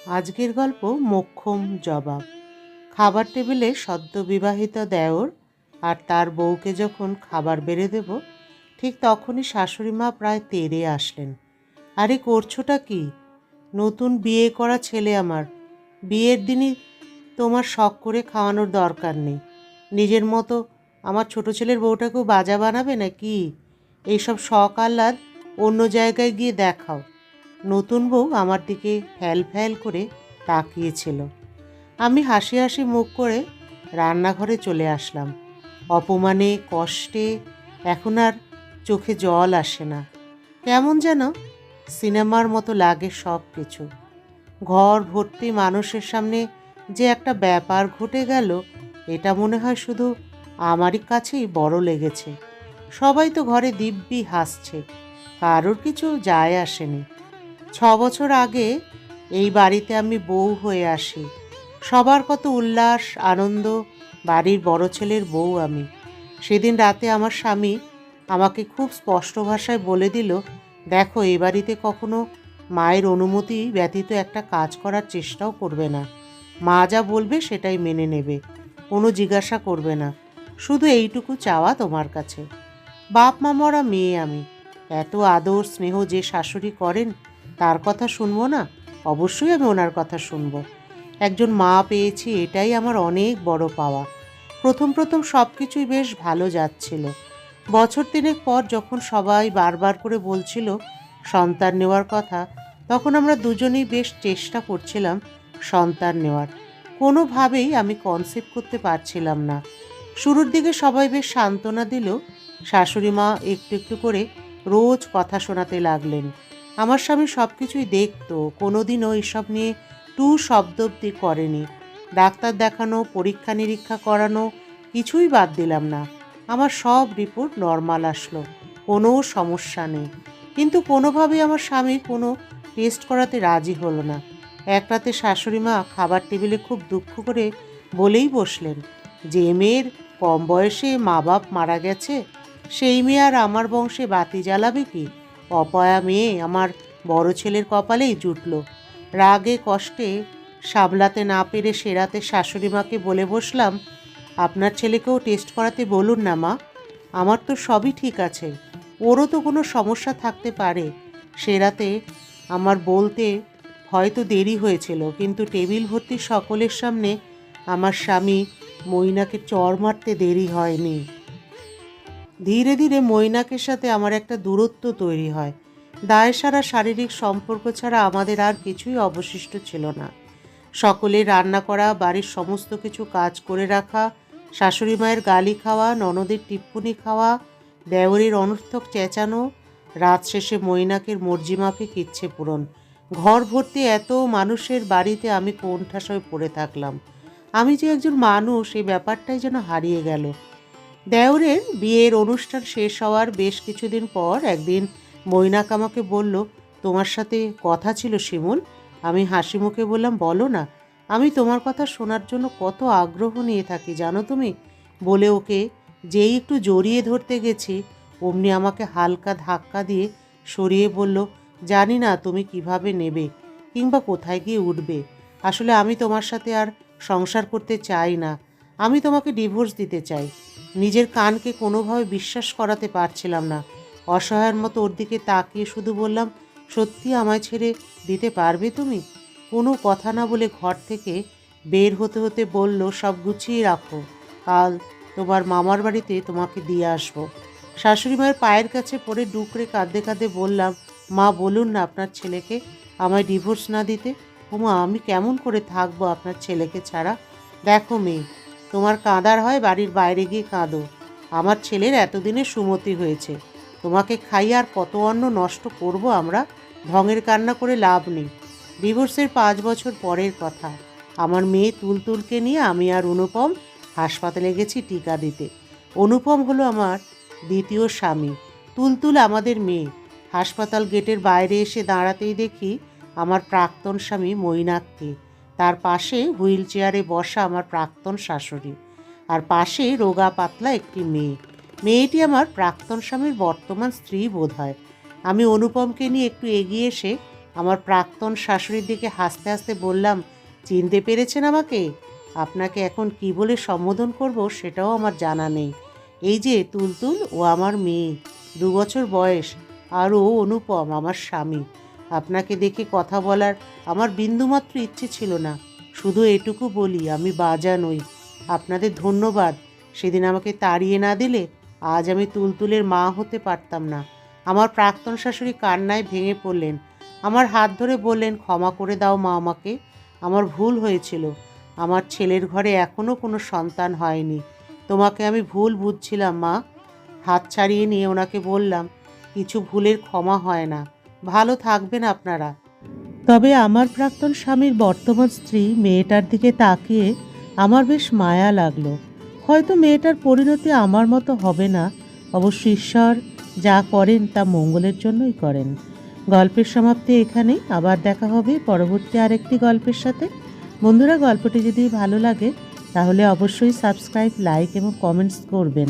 আজকের গল্প মোক্ষম জবাব। খাবার টেবিলে সদ্য বিবাহিত দেওর আর তার বউকে যখন খাবার বেড়ে দেব, ঠিক তখনই শাশুড়ি মা প্রায় তেড়ে আসলেন। আরে করছোটা কি? নতুন বিয়ে করা ছেলে আমার, বিয়ের দিনই তোমার শখ করে খাওয়ানোর দরকার নেই। নিজের মতো আমার ছোট ছেলের বউটাকেও বাজা বানাবে না কি? এইসব শখ আহ্লাদ অন্য জায়গায় গিয়ে দেখাও। নতুন বউ আমার দিকে ফ্যাল ফ্যাল করে তাকিয়েছিল। আমি হাসি হাসি মুখ করে রান্নাঘরে চলে আসলাম। অপমানে কষ্টে এখন আর চোখে জল আসে না। কেমন যেন সিনেমার মতো লাগে সব কিছু। ঘর ভর্তি মানুষের সামনে যে একটা ব্যাপার ঘটে গেল, এটা মনে হয় শুধু আমারই কাছেই বড় লেগেছে। সবাই তো ঘরে দিব্যি হাসছে, কারোর কিছু যায় আসেনি। 6 বছর আগে এই বাড়িতে আমি বউ হয়ে আসি। সবার কত উল্লাস আনন্দ, বাড়ির বড় ছেলের বউ আমি। সেদিন রাতে আমার স্বামী আমাকে খুব স্পষ্ট ভাষায় বলে দিল, দেখো, এই বাড়িতে কখনো মায়ের অনুমতি ব্যতীত একটা কাজ করার চেষ্টাও করবে না। মা যা বলবে সেটাই মেনে নেবে, কোনো জিজ্ঞাসা করবে না। শুধু এইটুকু চাওয়া তোমার কাছে। বাপ মা মরা মেয়ে আমি, এত আদর স্নেহ যে শাশুড়ি করেন তার কথা শুনবো না? অবশ্যই আমি ওনার কথা শুনবো। একজন মা পেয়েছি, এটাই আমার অনেক বড় পাওয়া। প্রথম প্রথম সব কিছুই বেশ ভালো যাচ্ছিল। বছর তিনেক পর যখন সবাই বারবার করে বলছিল সন্তান নেওয়ার কথা, তখন আমরা দুজনেই বেশ চেষ্টা করছিলাম সন্তান নেওয়ার। কোনোভাবেই আমি কনসিভ করতে পারছিলাম না। শুরুর দিকে সবাই বেশ সান্ত্বনা দিল। শাশুড়ি মা একটু একটু করে রোজ কথা শোনাতে লাগলেন। আমার স্বামী সব কিছুই দেখতো, কোনোদিনও এসব নিয়ে টু শব্দব্দি করেনি। ডাক্তার দেখানো, পরীক্ষা নিরীক্ষা করানো কিছুই বাদ দিলাম না। আমার সব রিপোর্ট নর্মাল আসলো, কোনো সমস্যা নেই। কিন্তু কোনোভাবেই আমার স্বামী কোনো টেস্ট করাতে রাজি হলো না। এক রাতে শাশুড়ি মা খাবার টেবিলে খুব দুঃখ করে বলেই বসলেন, যে মেয়ের কম বয়সে মা বাপ মারা গেছে, সেই মেয়ে আর আমার বংশে বাতি জ্বালাবে কি? অপয়া মেয়ে আমার বড় ছেলের কপালেই জুটল। রাগে কষ্টে সামলাতে না পেরে সে রাতে শাশুড়ি মাকে বলে বসলাম, আপনার ছেলেকেও টেস্ট করাতে বলুন না মা, আমার তো সবই ঠিক আছে, ওরও তো কোনো সমস্যা থাকতে পারে। সে রাতে আমার বলতে হয়তো দেরি হয়েছিল, কিন্তু টেবিল ভর্তি সকলের সামনে আমার স্বামী মৈনাকে চড় মারতে দেরি হয়নি। ধীরে ধীরে মৈনাকের সাথে আমার একটা দূরত্ব তৈরি হয়। দায়সারা শারীরিক সম্পর্ক ছাড়া আমাদের আর কিছুই অবশিষ্ট ছিল না। সকলের রান্না করা, বাড়ির সমস্ত কিছু কাজ করে রাখা, শাশুড়ি মায়ের গালি খাওয়া, ননদের টিপ্পনি খাওয়া, দেওরের অনর্থক চেঁচানো, রাত শেষে মৈনাকের মর্জি মাফিক ইচ্ছে পূরণ। ঘর ভর্তি এত মানুষের বাড়িতে আমি কোণঠাসা হয়ে পড়ে থাকলাম। আমি যে একজন মানুষ, এই ব্যাপারটাই যেন হারিয়ে গেল। দেওরের বিয়ের অনুষ্ঠান শেষ হওয়ার বেশ কিছুদিন পর একদিন মৈনাক আমাকে বলল, তোমার সাথে কথা ছিল শিমুল। আমি হাসি মুখে বললাম, বলো না, আমি তোমার কথা শোনার জন্য কত আগ্রহ নিয়ে থাকি জানো তুমি। বলে ওকে যেই একটু জড়িয়ে ধরতে গেছি, অমনি আমাকে হালকা ধাক্কা দিয়ে সরিয়ে বলল, জানি না তুমি কিভাবে নেবে কিংবা কোথায় গিয়ে উঠবে। আসলে আমি তোমার সাথে আর সংসার করতে চাই না। আমি তোমাকে ডিভোর্স দিতে চাই। নিজের কানকে কোনোভাবে বিশ্বাস করাতে পারছিলাম না। অসহায়ের মতো ওর দিকে তাকিয়ে শুধু বললাম, সত্যি আমায় ছেড়ে দিতে পারবে তুমি? কোনো কথা না বলে ঘর থেকে বের হতে হতে বলল, সব গুছিয়ে রাখো, কাল তোমার মামার বাড়িতে তোমাকে দিয়ে আসবো। শাশুড়ি মায়ের পায়ের কাছে পড়ে ডুকরে কাঁদতে কাঁদতে বললাম, মা বলুন না আপনার ছেলেকে আমায় ডিভোর্স না দিতে। ওমা, আমি কেমন করে থাকবো আপনার ছেলেকে ছাড়া? দেখো মেয়ে, তোমার কাঁদার হয় বাড়ির বাইরে গিয়ে কাঁদো। আমার ছেলের এতদিনে সুমতি হয়েছে, তোমাকে খাই আর কত অন্ন নষ্ট করব আমরা? ঢঙের কান্না করে লাভ নেই। ডিভোর্সের 5 বছর পরের কথা। আমার মেয়ে তুলতুলকে নিয়ে আমি আর অনুপম হাসপাতালে গেছি টিকা দিতে। অনুপম হলো আমার দ্বিতীয় স্বামী, তুলতুল আমাদের মেয়ে। হাসপাতাল গেটের বাইরে এসে দাঁড়াতেই দেখি আমার প্রাক্তন স্বামী মৈনাককে, তার পাশে হুইল চেয়ারে বসা আমার প্রাক্তন শাশুড়ি, আর পাশে রোগা পাতলা একটি মেয়ে। মেয়েটি আমার প্রাক্তন স্বামীর বর্তমান স্ত্রী বোধ হয়। আমি অনুপমকে নিয়ে একটু এগিয়ে এসে আমার প্রাক্তন শাশুড়ির দিকে হাসতে হাসতে বললাম, চিনতে পেরেছেন আমাকে? আপনাকে এখন কি বলে সম্বোধন করব সেটাও আমার জানা নেই। এই যে তুলতুল, ও আমার মেয়ে, 2 বছর বয়স, আর ও অনুপম, আমার স্বামী। আপনাকে দেখে কথা বলার আমার বিন্দুমাত্র ইচ্ছে ছিল না। শুধু এটুকু বলি, আমি বাজা নই। আপনাদের ধন্যবাদ। সেদিন আমাকে তাড়িয়ে না দিলে আজ আমি তুলতুলের মা হতে পারতাম না। আমার প্রাক্তন শাশুড়ি কান্নায় ভেঙে পড়লেন। আমার হাত ধরে বললেন, ক্ষমা করে দাও মা আমাকে। আমার ভুল হয়েছিল। আমার ছেলের ঘরে এখনও কোনো সন্তান হয়নি। তোমাকে আমি ভুল বুঝছিলাম মা। হাত ছাড়িয়ে নিয়ে ওনাকে বললাম, কিছু ভুলের ক্ষমা হয় না। ভালো থাকবেন আপনারা। তবে আমার প্রাক্তন স্বামীর বর্তমান স্ত্রী মেয়েটার দিকে তাকিয়ে আমার বেশ মায়া লাগলো। হয়তো মেয়েটার পরিণতি আমার মতো হবে না, অবশ্য ঈশ্বর যা করেন তা মঙ্গলের জন্যই করেন। গল্পের সমাপ্তি এখানেই। আবার দেখা হবে পরবর্তী আরেকটি গল্পের সাথে। বন্ধুরা, গল্পটি যদি ভালো লাগে তাহলে অবশ্যই সাবস্ক্রাইব, লাইক এবং কমেন্টস করবেন।